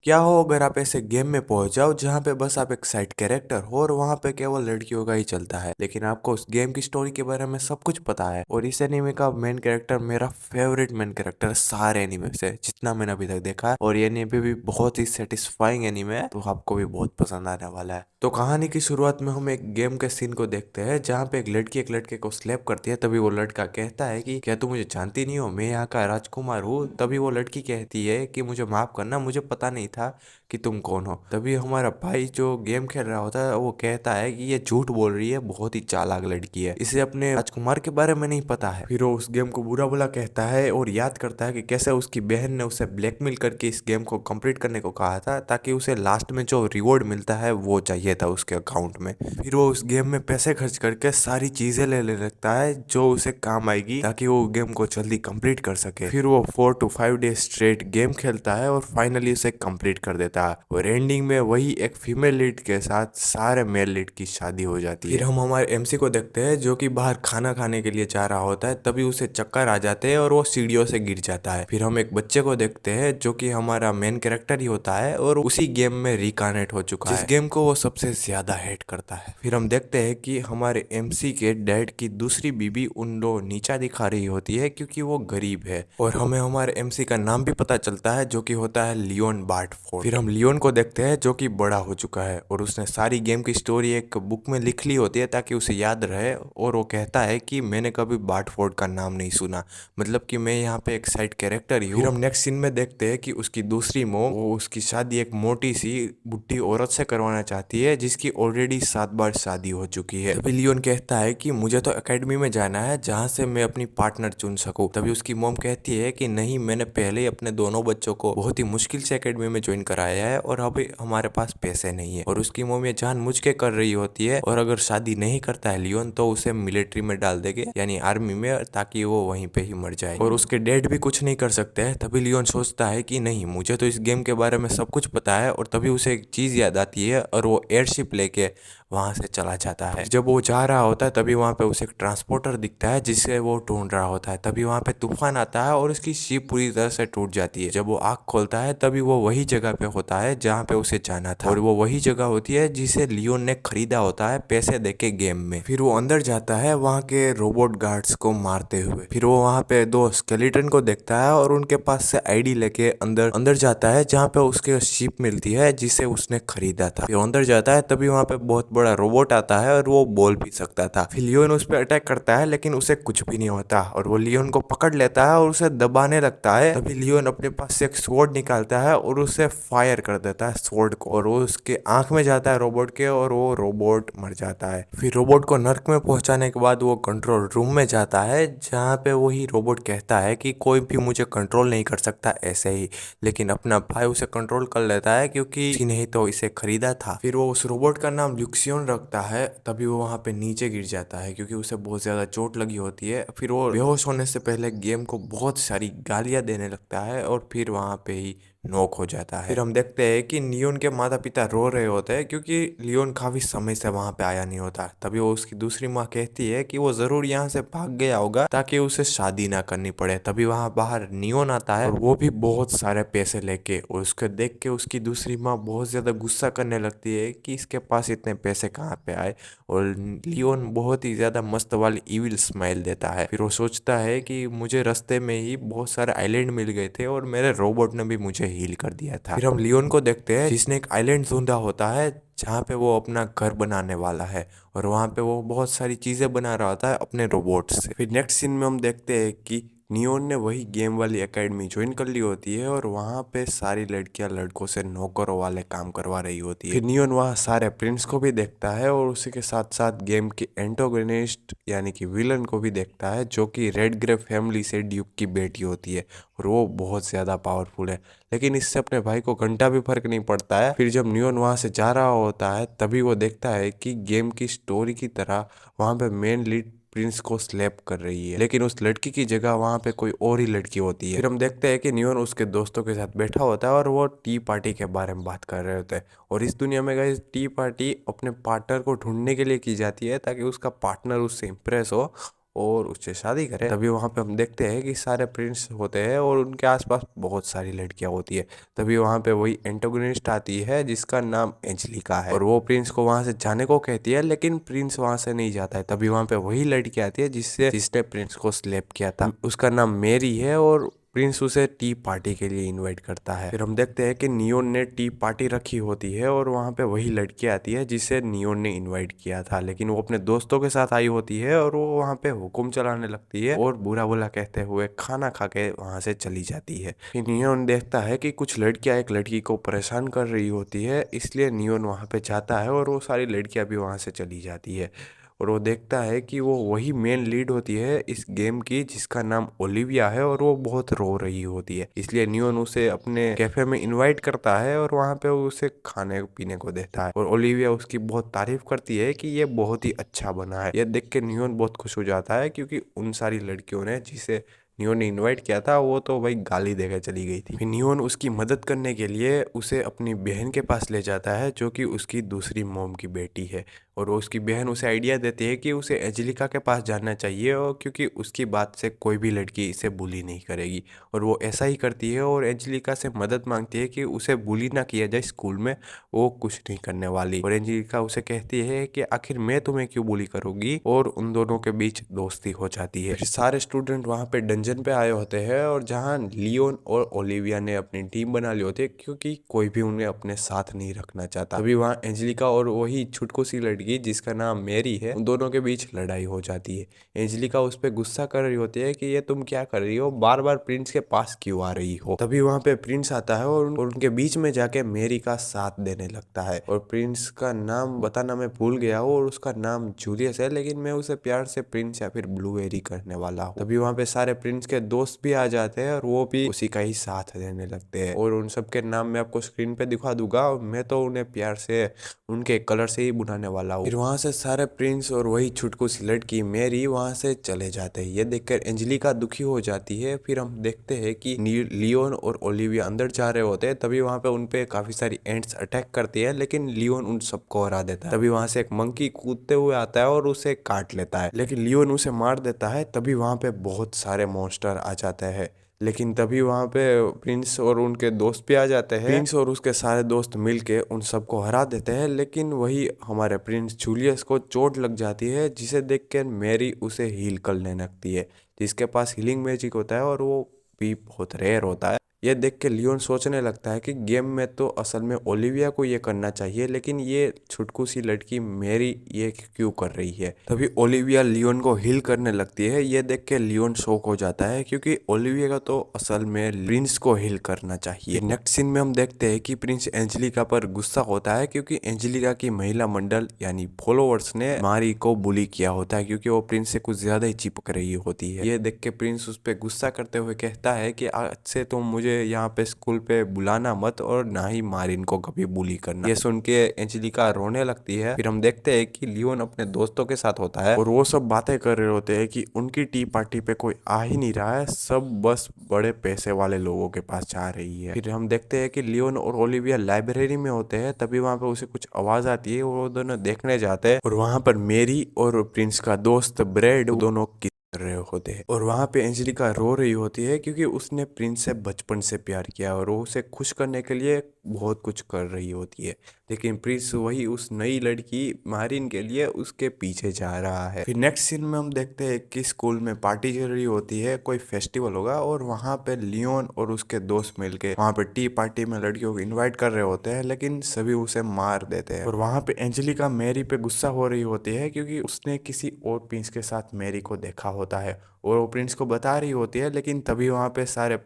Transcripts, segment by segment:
क्या हो अगर आप ऐसे गेम में पहुंच जाओ जहां पे बस आप एक साइड कैरेक्टर हो और वहां पे केवल लड़कियों का ही चलता है, लेकिन आपको उस गेम की स्टोरी के बारे में सब कुछ पता है। और इस एनीमे का मेन कैरेक्टर मेरा फेवरेट मेन कैरेक्टर है सारे एनीमे से, जितना मैंने अभी तक देखा है। और ये एनीमे भी बहुत ही सेटिस्फाइंग एनीमे है, तो आपको भी बहुत पसंद आने वाला है। तो कहानी की शुरुआत में हम एक गेम के सीन को देखते हैं जहाँ पे एक लड़की एक लड़के को स्लैप करती है। तभी वो लड़का कहता है कि क्या तुम मुझे जानती नहीं हो, मैं यहाँ का राजकुमार हूँ। तभी वो लड़की कहती है कि मुझे माफ करना, मुझे पता नहीं था कि तुम कौन हो। तभी हमारा भाई जो गेम खेल रहा होता है वो कहता है कि ये झूठ बोल रही है, बहुत ही चालाक लड़की है, इसे अपने राजकुमार के बारे में नहीं पता है। फिर वो उस गेम को बुरा भला कहता है और याद करता है कि कैसे उसकी बहन ने उसे ब्लैकमेल करके इस गेम को कंप्लीट करने को कहा था, ताकि उसे लास्ट में जो रिवॉर्ड मिलता है वो चाहिए था उसके अकाउंट में। फिर वो उस गेम में पैसे खर्च करके सारी चीजें लेने लगता है जो उसे काम आएगी, ताकि वो गेम को जल्दी कंप्लीट कर सके। फिर वो 4 to 5 डे स्ट्रेट गेम खेलता है और फाइनली उसे कंप्लीट कर देता है। और एंडिंग में वही एक फीमेल लीड के साथ सारे मेल लीड की शादी हो जाती है। फिर हम हमारे एमसी को देखते हैं जो कि बाहर खाना खाने के लिए जा रहा होता है। तभी उसे चक्कर आ जाते हैं और वो सीढ़ियों से गिर जाता है। फिर हम एक बच्चे को देखते हैं जो कि हमारा मेन कैरेक्टर ही होता है और उसी गेम में रिकानेट हो चुका है, जिस गेम को वो सबसे ज्यादा हेट करता है। फिर हम देखते हैं कि हमारे एमसी के डैड की दूसरी बीबी उनको नीचा दिखा रही होती है क्योंकि वो गरीब है। और हमें हमारे एमसी का नाम भी पता चलता है जो कि होता है लियोन बार्टफोर्ड। फिर हम लियोन को देखते हैं जो कि बड़ा हो चुका है और उसने सारी गेम की स्टोरी एक बुक में लिख ली होती है ताकि उसे याद रहे। और वो कहता है कि मैंने कभी बार्टफोर्ड का नाम नहीं सुना, मतलब कि मैं यहाँ पे एक साइड कैरेक्टर ही हूँ। फिर हम नेक्स्ट सीन में देखते हैं कि उसकी दूसरी मोम वो उसकी शादी एक मोटी सी बुढ़ी औरत से करवाना चाहती है जिसकी ऑलरेडी 7 बार शादी हो चुकी है। तभी लियोन कहता है कि मुझे तो एकेडमी में जाना है जहाँ से मैं अपनी पार्टनर चुन सकूं। तभी उसकी मोम कहती है कि नहीं, मैंने पहले ही अपने दोनों बच्चों को बहुत ही मुश्किल से एकेडमी में ज्वाइन कराया है और अभी हमारे पास पैसे नहीं है। और उसकी मोम ये जानबूझ के कर रही होती है, और अगर शादी नहीं करता है लियोन तो उसे मिलिट्री में डाल देंगे, यानी आर्मी में, ताकि वो वहीं पे ही मर जाए। और उसके डैड भी कुछ नहीं कर सकते हैं। तभी लियोन सोचता है कि नहीं, मुझे तो इस गेम के बारे में सब कुछ पता है। और तभी उसे एक चीज याद आती है और वो एयरशिप लेके वहां से चला जाता है। जब वो जा रहा होता है तभी वहां पे उसे एक ट्रांसपोर्टर दिखता है जिससे वो ढूंढ रहा होता है। तभी वहां पे तूफान आता है और उसकी शिप पूरी तरह से टूट जाती है। जब वो आँख खोलता है तभी वो वही जगह पे होता है जहाँ पे उसे जाना था, और वो वही जगह होती है जिसे लियोन ने खरीदा होता है पैसे देके गेम में। फिर वो अंदर जाता है वहाँ के रोबोट गार्ड्स को मारते हुए। फिर वो वहाँ पे दो स्केलेटन को देखता है और उनके पास से आईडी लेके अंदर अंदर जाता है जहाँ पे उसके शिप मिलती है जिसे उसने खरीदा था। फिर अंदर जाता है तभी वहाँ पे बहुत बड़ा रोबोट आता है और वो बोल भी सकता था। फिर लियोन उस पर अटैक करता है लेकिन उसे कुछ भी नहीं होता, और वो लियोन को पकड़ लेता है और उसे दबाने लगता है। तभी लियोन अपने पास से एक स्वॉर्ड निकालता है और उसे फायर कर देता है स्वॉर्ड को, और वो उसके आंख में जाता है रोबोट के, और वो रोबोट मर जाता है। फिर रोबोट को नर्क में पहुंचाने के बाद वो कंट्रोल रूम में जाता है जहाँ पे वही रोबोट कहता है कि कोई भी मुझे कंट्रोल नहीं कर सकता ऐसे ही, लेकिन अपना भाई उसे कंट्रोल कर लेता है क्योंकि इसी ने ही तो इसे खरीदा था। फिर वो उस रोबोट का नाम ल्यूक्सियन रखता है। तभी वो वहां पे नीचे गिर जाता है क्योंकि उसे बहुत ज्यादा चोट लगी होती है। फिर वो बेहोश होने से पहले गेम को बहुत सारी गालियां देने लगता है और फिर वहां पे ही नॉक हो जाता है। फिर हम देखते हैं कि लियोन के माता पिता रो रहे होते हैं क्योंकि लियोन काफी समय से वहां पे आया नहीं होता। तभी वो उसकी दूसरी माँ कहती है कि वो जरूर यहाँ से भाग गया होगा ताकि उसे शादी ना करनी पड़े। तभी वहां बाहर नियोन आता है और वो भी बहुत सारे पैसे लेके, और उसको देख के उसकी दूसरी माँ बहुत ज्यादा गुस्सा करने लगती है कि इसके पास इतने पैसे कहाँ पे आए। और लियोन बहुत ही ज्यादा मस्त वाली इविल स्माइल देता है। फिर वो सोचता है कि मुझे रास्ते में ही बहुत सारे आइलैंड मिल गए थे और मेरे रोबोट ने भी मुझे हील कर दिया था। फिर हम लियोन को देखते हैं जिसने एक आइलैंड ढूंढा होता है जहाँ पे वो अपना घर बनाने वाला है, और वहाँ पे वो बहुत सारी चीजें बना रहा होता है अपने रोबोट से। फिर नेक्स्ट सीन में हम देखते हैं कि नियोन ने वही गेम वाली एकेडमी ज्वाइन कर ली होती है और वहाँ पे सारी लड़कियां लड़कों से नौकरों वाले काम करवा रही होती है। फिर नियोन वहाँ सारे प्रिंस को भी देखता है और उसी के साथ साथ गेम की एंटोगोनिस्ट यानी कि विलन को भी देखता है जो कि रेड ग्रे फैमिली से ड्यूक की बेटी होती है, और वो बहुत ज़्यादा पावरफुल है। लेकिन इससे अपने भाई को घंटा भी फर्क नहीं पड़ता है। फिर जब नियोन वहाँ से जा रहा होता है तभी वो देखता है कि गेम की स्टोरी की तरह वहाँ पे मेन लीड प्रिंस को स्लैप कर रही है, लेकिन उस लड़की की जगह वहां पे कोई और ही लड़की होती है। फिर हम देखते हैं कि नियोन उसके दोस्तों के साथ बैठा होता है और वो टी पार्टी के बारे में बात कर रहे होते हैं। और इस दुनिया में गाइस टी पार्टी अपने पार्टनर को ढूंढने के लिए की जाती है ताकि उसका पार्टनर उससे इम्प्रेस हो और उससे शादी करे। तभी वहाँ पे हम देखते हैं कि सारे प्रिंस होते हैं और उनके आसपास बहुत सारी लड़कियां होती है। तभी वहाँ पे वही एंटागोनिस्ट आती है जिसका नाम एंजेलिका है, और वो प्रिंस को वहाँ से जाने को कहती है, लेकिन प्रिंस वहाँ से नहीं जाता है। तभी वहाँ पे वही लड़की आती है जिसने प्रिंस को स्लेप किया था, उसका नाम मेरी है, और प्रिंस उसे टी पार्टी के लिए इनवाइट करता है। फिर हम देखते हैं कि नियोन ने टी पार्टी रखी होती है और वहाँ पे वही लड़की आती है जिसे नियोन ने इनवाइट किया था, लेकिन वो अपने दोस्तों के साथ आई होती है और वो वहाँ पे हुक्म चलाने लगती है और बुरा बुरा कहते हुए खाना खा के वहाँ से चली जाती है। फिर नियोन देखता है कि कुछ लड़कियां एक लड़की को परेशान कर रही होती है, इसलिए नियोन वहाँ पे जाता है और वो सारी लड़कियां भी वहाँ से चली जाती है। और वो देखता है कि वो वही मेन लीड होती है इस गेम की जिसका नाम ओलिविया है, और वो बहुत रो रही होती है, इसलिए नियोन उसे अपने कैफे में इनवाइट करता है और वहाँ पे उसे खाने पीने को देता है। और ओलिविया उसकी बहुत तारीफ करती है कि ये बहुत ही अच्छा बना है। यह देख के नियोन बहुत खुश हो जाता है, क्योंकि उन सारी लड़कियों ने जिसे नियोन ने इनवाइट किया था वो तो भाई गाली देकर चली गई थी। फिर नियोन उसकी मदद करने के लिए उसे अपनी बहन के पास ले जाता है, जो कि उसकी दूसरी मोम की बेटी है। और उसकी बहन उसे आइडिया देती है कि उसे एंजेलिका के पास जाना चाहिए, और क्योंकि उसकी बात से कोई भी लड़की इसे बुली नहीं करेगी। और वो ऐसा ही करती है और एंजेलिका से मदद मांगती है कि उसे बुली ना किया जाए स्कूल में, वो कुछ नहीं करने वाली। और एंजेलिका उसे कहती है कि आखिर मैं तुम्हें क्यों बुली करूंगी, और उन दोनों के बीच दोस्ती हो जाती है। फिर सारे स्टूडेंट वहाँ पे डंजन पे आए होते हैं, और जहाँ लियोन और ओलिविया ने अपनी टीम बना ली होती है, क्योंकि कोई भी उन्हें अपने साथ नहीं रखना चाहता। तभी वहाँ एंजेलिका और वही छुटकू सी लड़की जिसका नाम मेरी है, उन दोनों के बीच लड़ाई हो जाती है। एंजेलिका उस पर गुस्सा कर रही होती है कि ये तुम क्या कर रही हो, बार बार प्रिंस के पास क्यों आ रही हो। तभी वहाँ पे प्रिंस आता है और उनके बीच में जाके मेरी का साथ देने लगता है। और प्रिंस का नाम बताना मैं भूल गया हूँ, और उसका नाम जूलियस है, लेकिन मैं उसे प्यार से प्रिंस या फिर ब्लूबेरी करने वाला हूँ। तभी वहाँ पे सारे प्रिंस के दोस्त भी आ जाते हैं और वो भी उसी का ही साथ देने लगते हैं। और उन सबके नाम मैं आपको स्क्रीन पे दिखा दूंगा, और मैं तो उन्हें प्यार से उनके कलर से ही बुलाने वाला हूँ। फिर वहाँ से सारे प्रिंस और वही छुटकू सी लड़की मेरी वहाँ से चले जाते हैं। ये देखकर एंजेलिका दुखी हो जाती है। फिर हम देखते हैं कि लियोन और ओलिविया अंदर जा रहे होते हैं, तभी वहाँ पे उनपे काफी सारी एंट्स अटैक करती है, लेकिन लियोन उन सबको हरा देता है। तभी वहाँ से एक मंकी कूदते हुए आता है और उसे काट लेता है, लेकिन लियोन उसे मार देता है। तभी वहाँ पे बहुत सारे मॉन्स्टर आ जाते हैं, लेकिन तभी वहाँ पे प्रिंस और उनके दोस्त भी आ जाते हैं। प्रिंस और उसके सारे दोस्त मिलके उन सबको हरा देते हैं, लेकिन वही हमारे प्रिंस जूलियस को चोट लग जाती है, जिसे देखकर मैरी उसे हील करने लगती है, जिसके पास हीलिंग मैजिक होता है और वो भी बहुत रेयर होता है। यह देख के लियोन सोचने लगता है कि गेम में तो असल में ओलिविया को ये करना चाहिए, लेकिन ये छुटकू सी लड़की मेरी ये क्यों कर रही है। तभी ओलिविया लियोन को हील करने लगती है। ये देख के लियोन शॉक हो जाता है, क्योंकि ओलिविया का तो असल में प्रिंस को हील करना चाहिए। नेक्स्ट सीन में हम देखते हैं कि प्रिंस एंजेलिका पर गुस्सा होता है, क्योंकि एंजेलिका की महिला मंडल यानी फॉलोअर्स ने मारी को बुली किया होता है, क्योंकि वो प्रिंस से कुछ ज्यादा ही चिपक रही होती है। ये देख के प्रिंस उस पर गुस्सा करते हुए कहता है कि आज से तुम मुझे यहाँ पे स्कूल पे बुलाना मत, और ना ही मारिन को कभी बुली करना। ये सुन के एंजेलिका रोने लगती है। फिर हम देखते हैं कि लियोन अपने दोस्तों के साथ होता है, और वो सब बातें कर रहे होते हैं कि उनकी टी पार्टी पे कोई आ ही नहीं रहा है, सब बस बड़े पैसे वाले लोगों के पास जा रही है। फिर हम देखते हैं कि लियोन और ओलिविया लाइब्रेरी में होते हैं, तभी वहां पे उसे कुछ आवाज आती है, वो दोनों देखने जाते हैं, और वहां पर मेरी और प्रिंस का दोस्त ब्रेड दोनों कर रहे होते हैं। और वहां पे एंजेलिका रो रही होती है, क्योंकि उसने प्रिंस से बचपन से प्यार किया और वो उसे खुश करने के लिए बहुत कुछ कर रही होती है, लेकिन प्रिंस वही उस नई लड़की मारिन के लिए उसके पीछे जा रहा है। फिर नेक्स्ट सीन में हम देखते हैं कि स्कूल में पार्टी चल रही होती है, कोई फेस्टिवल होगा, और वहां पे लियोन और उसके दोस्त मिलके वहां पे टी पार्टी में लड़कियों को इनवाइट कर रहे होते हैं, लेकिन सभी उसे मार देते हैं। और वहां पे एंजेलिका मैरी पे गुस्सा हो रही होती है, क्योंकि उसने किसी और प्रिंस के साथ मैरी को देखा होता है, और वो प्रिंस को बता रही होती है, लेकिन तभी वहां पे सारे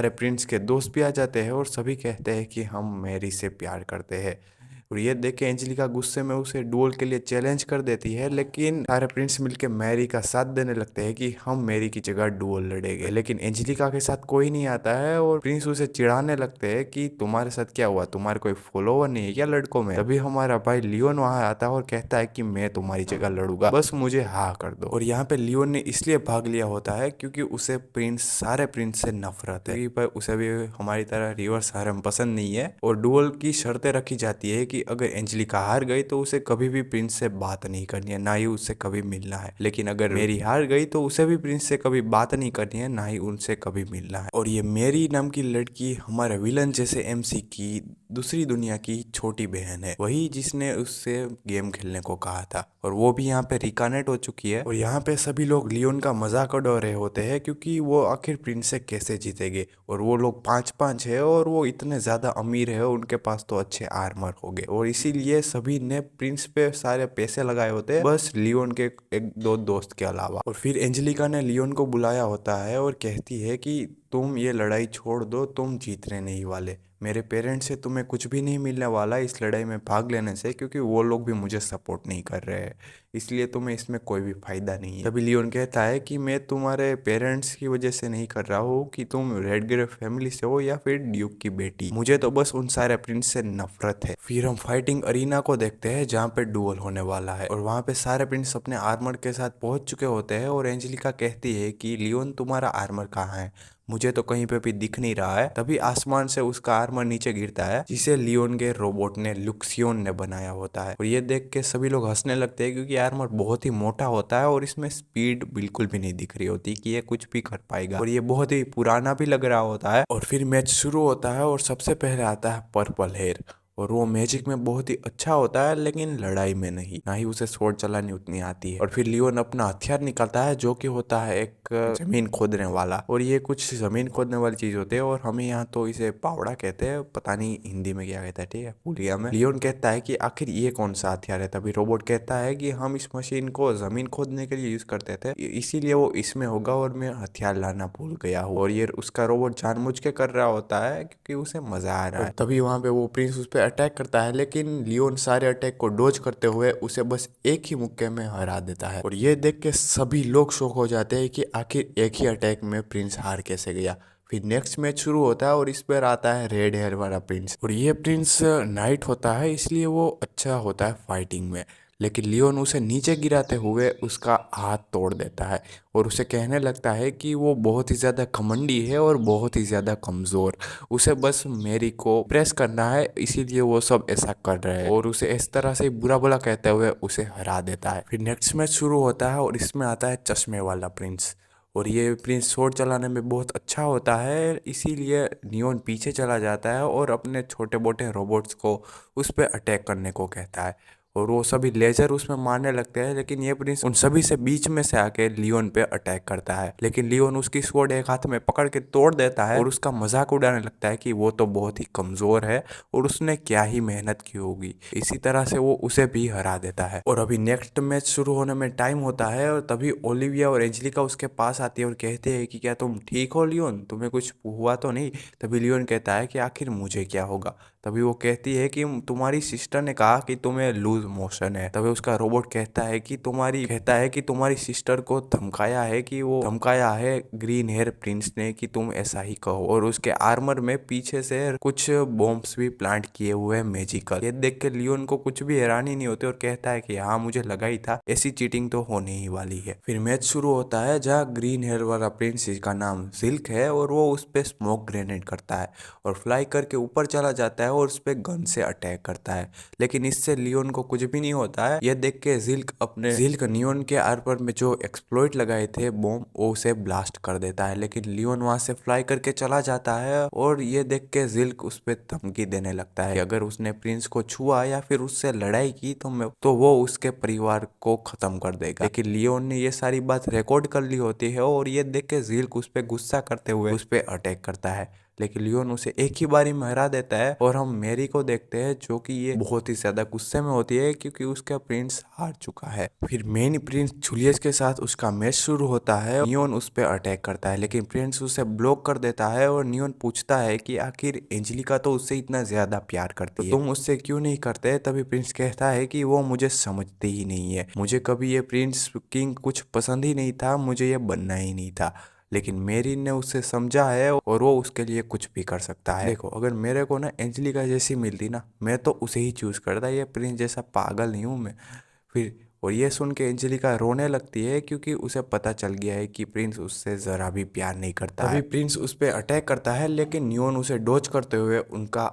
प्रिंस के दोस्त भी आ जाते हैं, और सभी कहते हैं कि हम मैरी से प्यार करते हैं। और ये देख के एंजेलिका गुस्से में उसे डुएल के लिए चैलेंज कर देती है, लेकिन सारे प्रिंस मिलके मैरी का साथ देने लगते हैं कि हम मैरी की जगह डुएल लड़ेंगे। लेकिन एंजेलिका के साथ कोई नहीं आता है, और प्रिंस उसे चिढ़ाने लगते हैं कि तुम्हारे साथ क्या हुआ, तुम्हारे कोई फॉलोवर नहीं है क्या लड़कों में। तभी हमारा भाई लियोन वहां आता है और कहता है कि मैं तुम्हारी जगह लड़ूंगा, बस मुझे हाँ कर दो। और यहाँ पे लियोन ने इसलिए भाग लिया होता है क्योंकि उसे सारे प्रिंस से नफरत है, क्योंकि उसे भी हमारी तरह रिवर्स हारम पसंद नहीं है, और डुएल की शर्तें रखी जाती है कि कि अगर एंजेलिका हार गई तो उसे कभी भी प्रिंस से बात नहीं करनी है, ना ही उससे कभी मिलना है। लेकिन अगर मेरी हार गई तो उसे भी प्रिंस से कभी बात नहीं करनी है, ना ही उनसे कभी मिलना है। और ये मेरी नाम की लड़की हमारे विलन जैसे एमसी की दूसरी दुनिया की छोटी बहन है, वही जिसने उससे गेम खेलने को कहा था। और वो भी यहाँ पे रिकानेट हो चुकी है। और यहाँ पे सभी लोग लियोन का मजाक उड़ा रहे होते हैं क्योंकि वो आखिर प्रिंस से कैसे जीतेंगे। और वो लोग 5-5 है और वो इतने ज्यादा अमीर है, उनके पास तो अच्छे आर्मर हो गए, और इसीलिए सभी ने प्रिंस पे सारे पैसे लगाए होते हैं, बस लियोन के एक दो दोस्त के अलावा। और फिर एंजेलिका ने लियोन को बुलाया होता है और कहती है कि तुम ये लड़ाई छोड़ दो, तुम जीतने नहीं वाले। मेरे पेरेंट्स से तुम्हें कुछ भी नहीं मिलने वाला इस लड़ाई में भाग लेने से, क्योंकि वो लोग भी मुझे सपोर्ट नहीं कर रहे हैं, इसलिए तुम्हें इसमें कोई भी फायदा नहीं है। तभी लियोन कहता है कि मैं तुम्हारे पेरेंट्स की वजह से नहीं कर रहा हूँ कि तुम रेडग्रेव फैमिली से हो या फिर ड्यूक की बेटी, मुझे तो बस उन सारे प्रिंस से नफरत है। फिर हम फाइटिंग अरीना को देखते हैं जहाँ पे डुअल होने वाला है, और वहाँ पे सारे प्रिंस अपने आर्मर के साथ पहुंच चुके होते हैं। और एंजेलिका कहती है कि लियोन तुम्हारा आर्मर कहाँ है, मुझे तो कहीं पे भी दिख नहीं रहा है। तभी आसमान से उसका आर्मर नीचे गिरता है, जिसे लियोन के रोबोट ने लुक्सियोन ने बनाया होता है। और ये देख के सभी लोग हंसने लगते हैं क्योंकि आर्मर बहुत ही मोटा होता है और इसमें स्पीड बिल्कुल भी नहीं दिख रही होती कि ये कुछ भी कर पाएगा, और ये बहुत ही पुराना भी लग रहा होता है। और फिर मैच शुरू होता है और सबसे पहले आता है पर्पल हेयर, और वो मैजिक में बहुत ही अच्छा होता है लेकिन लड़ाई में नहीं, ना ही उसे स्वॉर्ड चलानी उतनी आती है। और फिर लियोन अपना हथियार निकालता है जो कि होता है एक जमीन खोदने वाला, और ये कुछ जमीन खोदने वाली चीज होती है, और हमें यहाँ तो इसे पावड़ा कहते हैं, पता नहीं हिंदी में क्या कहता है, ठीक है भूल गया मैं। लियोन कहता है कि आखिर ये कौन सा हथियार है, तभी रोबोट कहता है कि हम इस मशीन को जमीन खोदने के लिए यूज करते थे, इसीलिए वो इसमें होगा, और मैं हथियार लाना भूल गया हूँ। और ये उसका रोबोट जानबूझ के कर रहा होता है क्योंकि उसे मजा आ रहा है। तभी वहां पे वो प्रिंस उस पर अटैक करता है, लेकिन लियोन सारे अटैक को डोज करते हुए उसे बस एक ही मुक्के में हरा देता है। और ये देख के सभी लोग शॉक हो जाते हैं कि आखिर एक ही अटैक में प्रिंस हार कैसे गया। फिर नेक्स्ट मैच शुरू होता है और इस पर आता है रेड हेयर वाला प्रिंस, और ये प्रिंस नाइट होता है इसलिए वो अच्छा होता है फाइटिंग में। लेकिन लियोन उसे नीचे गिराते हुए उसका हाथ तोड़ देता है, और उसे कहने लगता है कि वो बहुत ही ज़्यादा घमंडी है और बहुत ही ज़्यादा कमज़ोर, उसे बस मेरी को प्रेस करना है, इसीलिए वो सब ऐसा कर रहे हैं। और उसे इस तरह से बुरा भला कहते हुए उसे हरा देता है। फिर नेक्स्ट मैच शुरू होता है और इसमें आता है चश्मे वाला प्रिंस, और ये प्रिंस स्वॉर्ड चलाने में बहुत अच्छा होता है, इसीलिए लियोन पीछे चला जाता है और अपने छोटे मोटे रोबोट्स को उस पर अटैक करने को कहता है, और वो सभी लेजर उसमें मारने लगते हैं। लेकिन ये प्रिंस उन सभी से बीच में से आके लियोन पे अटैक करता है, लेकिन लियोन उसकी स्वॉर्ड एक हाथ में पकड़ के तोड़ देता है और उसका मजाक उड़ाने लगता है कि वो तो बहुत ही कमजोर है और उसने क्या ही मेहनत की होगी। इसी तरह से वो उसे भी हरा देता है। और अभी नेक्स्ट मैच शुरू होने में टाइम होता है, और तभी ओलिविया और एंजेलिका उसके पास आती है और कहते हैं कि क्या तुम ठीक हो लियोन, तुम्हें कुछ हुआ तो नहीं। तभी लियोन कहता है कि आखिर मुझे क्या होगा। तभी वो कहती है कि तुम्हारी सिस्टर ने कहा कि तुम्हें लूज मोशन है। तभी उसका रोबोट कहता है कि तुम्हारी सिस्टर को धमकाया है ग्रीन हेयर प्रिंस ने कि तुम ऐसा ही कहो, और उसके आर्मर में पीछे से कुछ बॉम्ब्स भी प्लांट किए हुए हैं मैजिकल। ये देख के लियोन को कुछ भी हैरानी नहीं होती और कहता है कि हाँ मुझे लगा ही था, ऐसी चीटिंग तो होने ही वाली है। फिर मैच शुरू होता है जहाँ ग्रीन हेयर वाला प्रिंस, जिसका नाम सिल्क है, और वो उस पे स्मोक ग्रेनेड करता है और फ्लाई करके ऊपर चला जाता है और उस पे गन से अटैक करता है, लेकिन इससे लियोन को कुछ भी नहीं होता है। यह देख के जिल्क नियोन के आर्मर में जो एक्सप्लॉइट लगाए थे बॉम्ब, वो उसे ब्लास्ट कर देता है, लेकिन लियोन वहां से फ्लाई करके चला जाता है। और ये देख के जिल्क उस पे धमकी देने लगता है कि अगर उसने प्रिंस को छुआ या फिर उससे लड़ाई की तो वो उसके परिवार को खत्म कर देगा। लेकिन लियोन ने ये सारी बात रिकॉर्ड कर ली होती है, और ये देख के जिल्क उस पे गुस्सा करते हुए उस पे अटैक करता है, लेकिन लियोन उसे एक ही बारी में हरा देता है। और हम मैरी को देखते हैं जो कि ये बहुत ही ज्यादा गुस्से में होती है क्योंकि उसका प्रिंस हार चुका है। फिर मेन प्रिंस जूलियस के साथ उसका मैच शुरू होता है। नियोन उस पर अटैक करता है, लेकिन प्रिंस उसे ब्लॉक कर देता है, और नियोन पूछता है कि आखिर एंजेलिका तो उससे इतना ज्यादा प्यार करती है, तुम उससे क्यों नहीं करते। तभी प्रिंस कहता है कि वो मुझे समझते ही नहीं है, मुझे कभी ये प्रिंस किंग कुछ पसंद ही नहीं था, मुझे ये बनना ही नहीं था, लेकिन मेरी ने उसे समझा है और वो उसके लिए कुछ भी कर सकता है। देखो अगर मेरे को ना एंजेलिका जैसी मिलती ना, मैं तो उसे ही चूज करता, ये प्रिंस जैसा पागल नहीं हूँ मैं। फिर और ये सुन के एंजेलिका रोने लगती है क्योंकि उसे पता चल गया है कि प्रिंस उससे ज़रा भी प्यार नहीं करता है। तभी प्रिंस उस पर अटैक करता है, लेकिन नियोन उसे डॉज करते हुए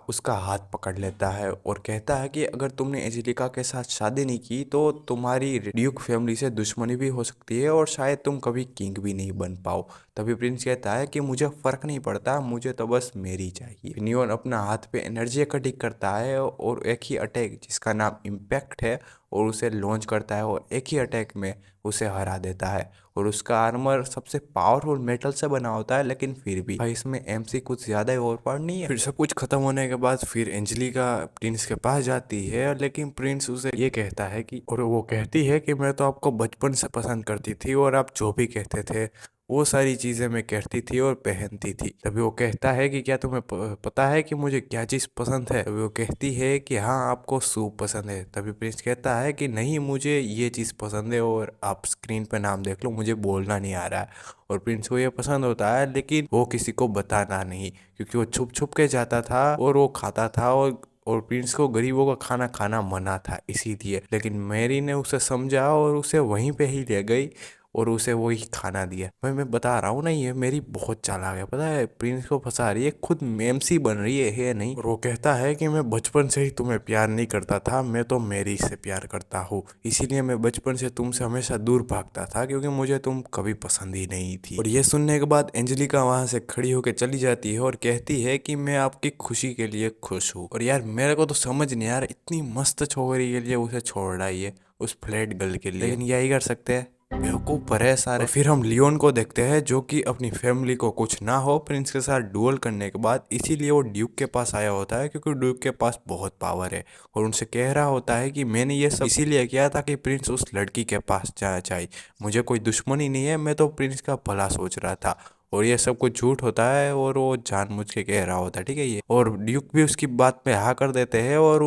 उसका हाथ पकड़ लेता है और कहता है कि अगर तुमने एंजेलिका के साथ शादी नहीं की तो तुम्हारी ड्यूक फैमिली से दुश्मनी भी हो सकती है और शायद तुम कभी किंग भी नहीं बन पाओ। तभी प्रिंस कहता है कि मुझे फर्क नहीं पड़ता, मुझे तो बस मेरी चाहिए। नियोन अपना हाथ पे एनर्जी इकट्ठी करता है और एक ही अटैक जिसका नाम इम्पैक्ट है और उसे लॉन्च करता है और एक ही अटैक में उसे हरा देता है। और उसका आर्मर सबसे पावरफुल मेटल से बना होता है, लेकिन फिर भी भाई इसमें एमसी कुछ ज्यादा ही ओवरपावर नहीं है। फिर सब कुछ खत्म होने के बाद फिर एंजेलिका प्रिंस के पास जाती है, लेकिन प्रिंस उसे ये कहता है कि और वो कहती है कि मैं तो आपको बचपन से पसंद करती थी और आप जो भी कहते थे वो सारी चीज़ें मैं कहती थी और पहनती थी। तभी वो कहता है कि क्या तुम्हें पता है कि मुझे क्या चीज़ पसंद है। तभी वो कहती है कि हाँ आपको सूप पसंद है। तभी प्रिंस कहता है कि नहीं, मुझे ये चीज़ पसंद है और आप स्क्रीन पे नाम देख लो, मुझे बोलना नहीं आ रहा है। और प्रिंस को ये पसंद होता है, लेकिन वो किसी को बताना नहीं, क्योंकि वो छुप छुप के जाता था और वो खाता था और प्रिंस को गरीबों का खाना खाना मना था इसीलिए। लेकिन मैरी ने उसे समझा और उसे वहीं पे ही ले गई और उसे वही खाना दिया। मैं बता रहा हूँ ना, ये मेरी बहुत चालाक है, पता है, प्रिंस को फंसा रही है, खुद मेमसी बन रही है नहीं। और वो कहता है कि मैं बचपन से ही तुम्हें प्यार नहीं करता था, मैं तो मैरी से प्यार करता हूँ, इसीलिए मैं बचपन से तुमसे हमेशा दूर भागता था क्योंकि मुझे तुम कभी पसंद ही नहीं थी। और ये सुनने के बाद एंजेलिका वहां से खड़ी होकर चली जाती है और कहती है कि मैं आपकी खुशी के लिए खुश हूँ। और यार मेरे को तो समझ नहीं यार, इतनी मस्त छोकरी के लिए उसे छोड़ रही है, उस फ्लैट गर्ल के लिए, लेकिन यही कर सकते हैं, बेवकूफ है सारे। और फिर हम लियोन को देखते हैं जो कि अपनी फैमिली को कुछ ना हो प्रिंस के साथ डुअल करने के बाद, इसीलिए वो ड्यूक के पास आया होता है क्योंकि ड्यूक के पास बहुत पावर है और उनसे कह रहा होता है कि मैंने ये सब इसीलिए किया था कि प्रिंस उस लड़की के पास जाना चाहिए, मुझे कोई दुश्मनी नहीं है, मैं तो प्रिंस का भला सोच रहा था। और ये सब कुछ झूठ होता है और वो जानबूझ के कह रहा होता है, ठीक है ये। और ड्यूक भी उसकी बात पे हाँ कर देते हैं और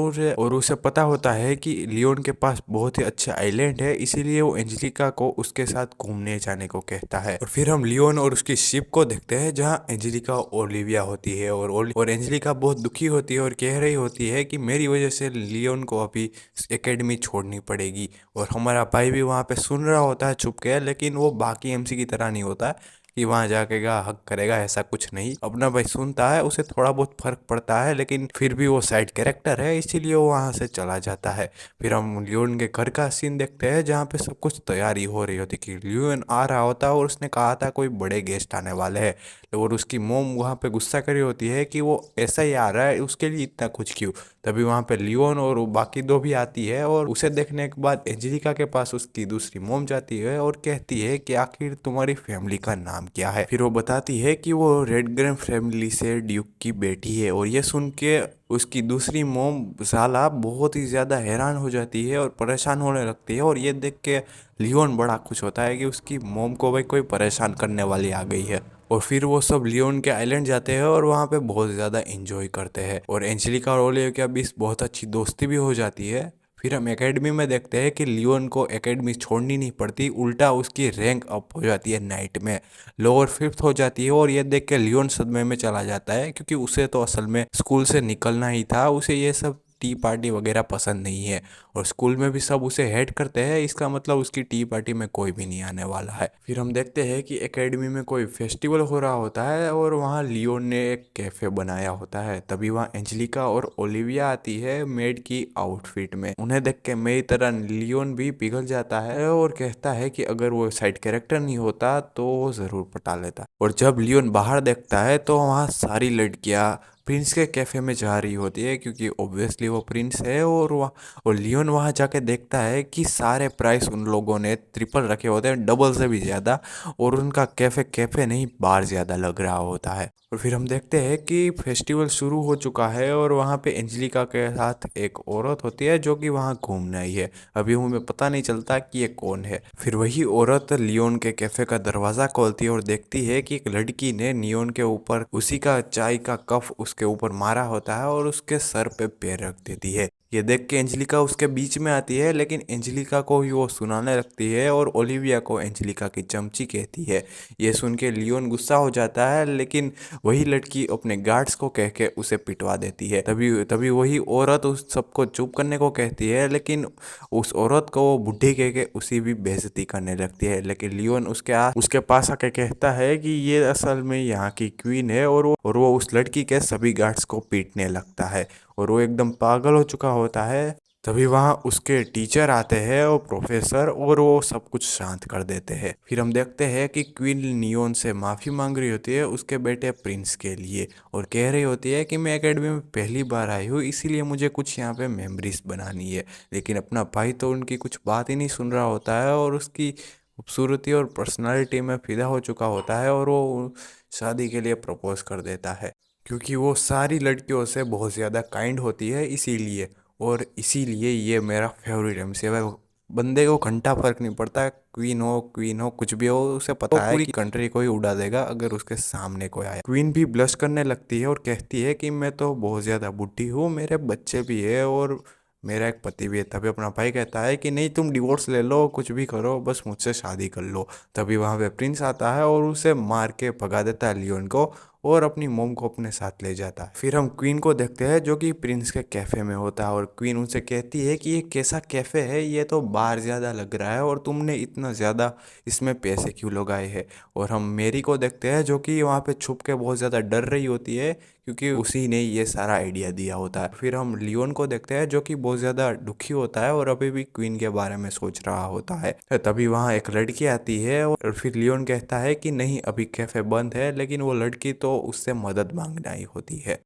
उसे पता होता है कि लियोन के पास बहुत ही अच्छे आइलैंड है, इसीलिए वो एंजेलिका को उसके साथ घूमने जाने को कहता है। और फिर हम लियोन और उसकी शिप को देखते हैं जहाँ एंजेलिका और ओलिविया होती है और एंजेलिका बहुत दुखी होती है और कह रही होती है कि मेरी वजह से लियोन को अभी एकेडमी छोड़नी पड़ेगी। और हमारा भाई भी वहाँ पे सुन रहा होता है छुप के, लेकिन वो बाकी एमसी की तरह नहीं होता कि वहां जाके हक करेगा, ऐसा कुछ नहीं। अपना भाई सुनता है, उसे थोड़ा बहुत फर्क पड़ता है, लेकिन फिर भी वो साइड कैरेक्टर है इसीलिए वो वहां से चला जाता है। फिर हम लियोन के घर का सीन देखते हैं जहाँ पे सब कुछ तैयारी हो रही होती कि लियोन आ रहा होता है और उसने कहा था कोई बड़े गेस्ट आने वाले हैं। और उसकी मोम वहाँ पे गुस्सा करी होती है कि वो ऐसा ही आ रहा है, उसके लिए इतना कुछ क्यों। तभी वहाँ पे लियोन और बाकी दो भी आती है और उसे देखने के बाद एंजेलिका के पास उसकी दूसरी मोम जाती है और कहती है कि आखिर तुम्हारी फैमिली का नाम क्या है। फिर वो बताती है कि वो रेडग्रेन फैमिली से ड्यूक की बेटी है। और ये सुन के उसकी दूसरी मोम साला बहुत ही ज़्यादा हैरान हो जाती है और परेशान होने लगती है। और ये देख के लियोन बड़ा खुश होता है कि उसकी मोम को भाई कोई परेशान करने वाली आ गई है। और फिर वो सब लियोन के आइलैंड जाते हैं और वहाँ पे बहुत ज़्यादा एंजॉय करते हैं और एंजेलिका और ओलिविया के बीच बहुत अच्छी दोस्ती भी हो जाती है। फिर हम एकेडमी में देखते हैं कि लियोन को एकेडमी छोड़नी नहीं पड़ती, उल्टा उसकी रैंक अप हो जाती है नाइट में, लोअर फिफ्थ हो जाती है। और ये देख के लियोन सदमे में चला जाता है क्योंकि उसे तो असल में स्कूल से निकलना ही था, उसे ये सब टी पार्टी वगैरह पसंद नहीं है और स्कूल में भी सब उसे हेट करते हैं, इसका मतलब उसकी टी पार्टी में कोई भी नहीं आने वाला है। फिर हम देखते हैं कि एकेडमी में कोई फेस्टिवल हो रहा होता है और वहाँ लियोन ने एक कैफे बनाया होता है। तभी वहाँ एंजेलिका और ओलिविया आती है मेड की आउटफिट में। उन्हें देख के मेरी तरह लियोन भी पिघल जाता है और कहता है कि अगर वो साइड कैरेक्टर नहीं होता तो वो जरूर पटा लेता। और जब लियोन बाहर देखता है तो वहाँ सारी लड़कियां प्रिंस के कैफे में जा रही होती है क्योंकि ऑब्वियसली वो प्रिंस है। और लियोन वहाँ जाके देखता है कि सारे प्राइस उन लोगों ने ट्रिपल रखे होते हैं, डबल से भी ज़्यादा, और उनका कैफे कैफे नहीं बार ज़्यादा लग रहा होता है। और फिर हम देखते हैं कि फेस्टिवल शुरू हो चुका है और वहाँ पे एंजेलिका के साथ एक औरत होती है जो कि वहाँ घूमने आई है। अभी हमें पता नहीं चलता कि ये कौन है। फिर वही औरत लियोन के कैफे का दरवाज़ा खोलती है और देखती है कि एक लड़की ने लियोन के ऊपर उसी का चाय का कप उसके ऊपर मारा होता है और उसके सर पे पैर रख देती है। ये देख के एंजेलिका उसके बीच में आती है, लेकिन एंजेलिका को ही वो सुनाने लगती है और ओलिविया को एंजेलिका की चमची कहती है। ये सुन के लियोन गुस्सा हो जाता है, लेकिन वही लड़की अपने गार्ड्स को कह के उसे पिटवा देती है। तभी तभी वही औरत उस सबको चुप करने को कहती है, लेकिन उस औरत को वो बुढ़ी कह के उसी भी बेइज्जती करने लगती है। लेकिन लियोन उसके पास आके कहता है कि ये असल में यहाँ की क्वीन है, और वो उस लड़की के सभी गार्ड्स को पीटने लगता है और वो एकदम पागल हो चुका होता है। तभी वहाँ उसके टीचर आते हैं और प्रोफेसर, और वो सब कुछ शांत कर देते हैं। फिर हम देखते हैं कि क्वीन नियोन से माफ़ी मांग रही होती है उसके बेटे प्रिंस के लिए, और कह रही होती है कि मैं एकेडमी में पहली बार आई हूँ, इसीलिए मुझे कुछ यहाँ पे मेमोरीज बनानी है। लेकिन अपना भाई तो उनकी कुछ बात ही नहीं सुन रहा होता है और उसकी खूबसूरती और पर्सनालिटी में फिदा हो चुका होता है, और वो शादी के लिए प्रपोज कर देता है, क्योंकि वो सारी लड़कियों से बहुत ज़्यादा काइंड होती है इसीलिए। और इसीलिए ये मेरा फेवरेट एमसी है। बंदे को घंटा फर्क नहीं पड़ता, क्वीन हो कुछ भी हो, उसे पता है पूरी कंट्री को ही उड़ा देगा अगर उसके सामने कोई आया। क्वीन भी ब्लश करने लगती है और कहती है कि मैं तो बहुत ज़्यादा बुढ़ी हूँ, मेरे बच्चे भी है और मेरा एक पति भी है। तभी अपना भाई कहता है कि नहीं, तुम डिवोर्स ले लो, कुछ भी करो, बस मुझसे शादी कर लो। तभी वहाँ पे प्रिंस आता है और उसे मार के भगा देता है लियोन को, और अपनी मोम को अपने साथ ले जाता है। फिर हम क्वीन को देखते हैं जो कि प्रिंस के कैफ़े में होता है, और क्वीन उनसे कहती है कि ये कैसा कैफ़े है, ये तो बार ज़्यादा लग रहा है और तुमने इतना ज़्यादा इसमें पैसे क्यों लगाए हैं। और हम मेरी को देखते हैं जो कि वहाँ पे छुप के बहुत ज़्यादा डर रही होती है, क्योंकि उसी ने ये सारा आइडिया दिया होता है। फिर हम लियोन को देखते हैं जो कि बहुत ज़्यादा दुखी होता है और अभी भी क्वीन के बारे में सोच रहा होता है। तभी वहाँ एक लड़की आती है और फिर लियोन कहता है कि नहीं, अभी कैफ़े बंद है, लेकिन वो लड़की तो उससे मदद मांगने आई होती है।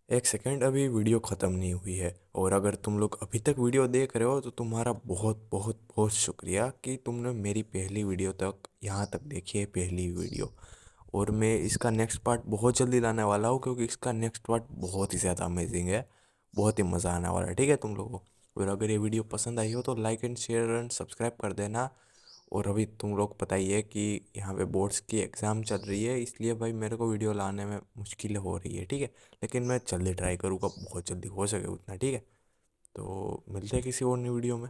एक सेकंड, अभी वीडियो ख़त्म नहीं हुई है, और अगर तुम लोग अभी तक वीडियो देख रहे हो तो तुम्हारा बहुत बहुत बहुत शुक्रिया कि तुमने मेरी पहली वीडियो तक यहाँ तक देखी है, पहली वीडियो। और मैं इसका नेक्स्ट पार्ट बहुत जल्दी लाने वाला हूँ, क्योंकि इसका नेक्स्ट पार्ट बहुत ही ज़्यादा अमेजिंग है, बहुत ही मज़ा आने वाला है। ठीक है तुम लोगों को, और अगर ये वीडियो पसंद आई हो तो like and share and subscribe कर देना। और अभी तुम लोग पता ही है कि यहाँ पे बोर्ड्स की एग्ज़ाम चल रही है, इसलिए भाई मेरे को वीडियो लाने में मुश्किलें हो रही है। ठीक है, लेकिन मैं जल्दी ट्राई करूँगा, बहुत जल्दी हो सके उतना। ठीक है, तो मिलते हैं किसी और नई वीडियो में।